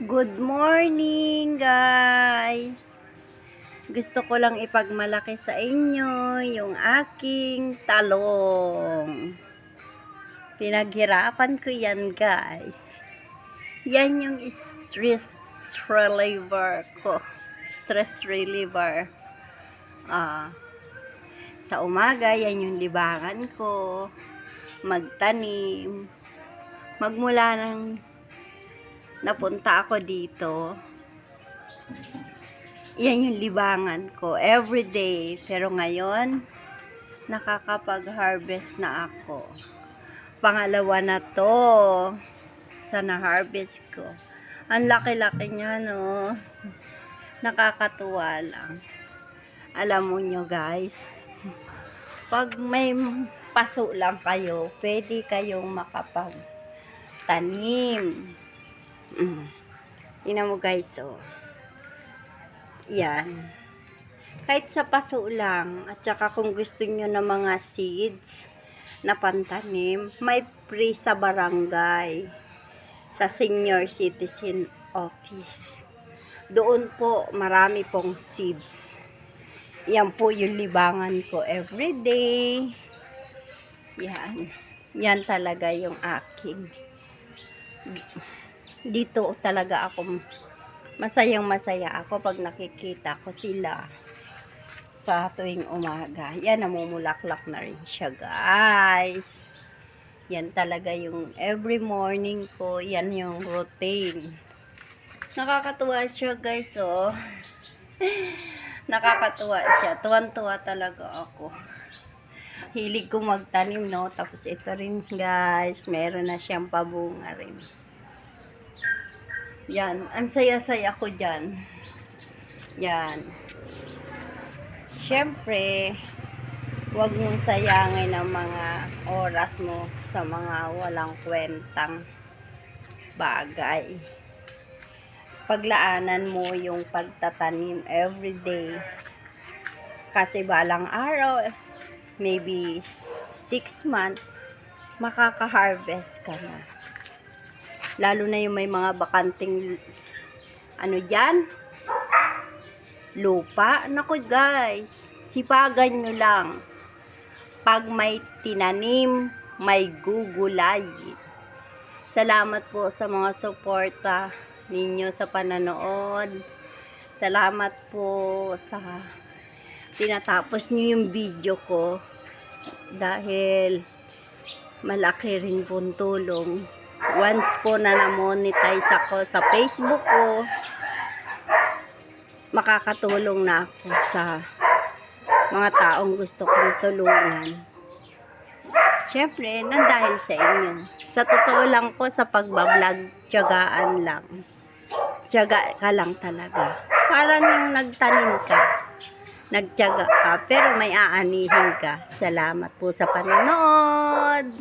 Good morning, guys! Gusto ko lang ipagmalaki sa inyo yung aking talong. Pinaghirapan ko yan, guys. Yan yung stress reliever ko. Stress reliever. Sa umaga, yan yung libangan ko. Magtanim. Magmula ng napunta ako dito, yan yung libangan ko everyday. Pero ngayon, nakakapag-harvest na ako. Pangalawa na to sa na-harvest ko. Ang laki-laki niya, no? Nakakatuwa lang. Alam mo nyo, guys, pag may paso lang kayo, pwede kayong makapag-tanim. Tingnan mo, guys, oh. Yan. Kahit sa paso lang, at saka kung gusto nyo ng mga seeds na pantanim, may free sa barangay, sa senior citizen office. Doon po, marami pong seeds. Yan po yung libangan ko everyday. Yan. Yan talaga yung aking. Dito talaga ako, masayang masaya ako pag nakikita ko sila sa tuwing umaga. Yan, namumulaklak na rin siya, guys. Yan talaga yung every morning ko. Yan yung routine. Nakakatuwa siya, guys, oh. Nakakatuwa siya. Tuwan-tuwa talaga ako. Hilig ko magtanim, no? Tapos ito rin, guys. Meron na siyang pabunga rin. Yan. Ang saya-saya ko dyan. Yan. Siyempre, huwag mong sayangin ang mga oras mo sa mga walang kwentang bagay. Paglaanan mo yung pagtatanim everyday. Kasi balang araw, maybe 6 months, makaka-harvest ka na. Lalo na yung may mga bakanting dyan, lupa. Naku, guys, sipagan nyo lang. Pag may tinanim, may gugulay. Salamat po sa mga suporta ninyo sa pananood. Salamat po sa tinatapos nyo yung video ko. Dahil malaki rin pong tulong. Once po na na-monetize ako sa Facebook ko, makakatulong na ako sa mga taong gusto kong tulungan. Siyempre, nandahil sa inyo. Sa totoo lang po, sa pagbablog, tiyagaan lang. Tiyaga ka lang talaga. Parang yung nagtanim ka, nagtiyaga ka, pero may aanihin ka. Salamat po sa panonood.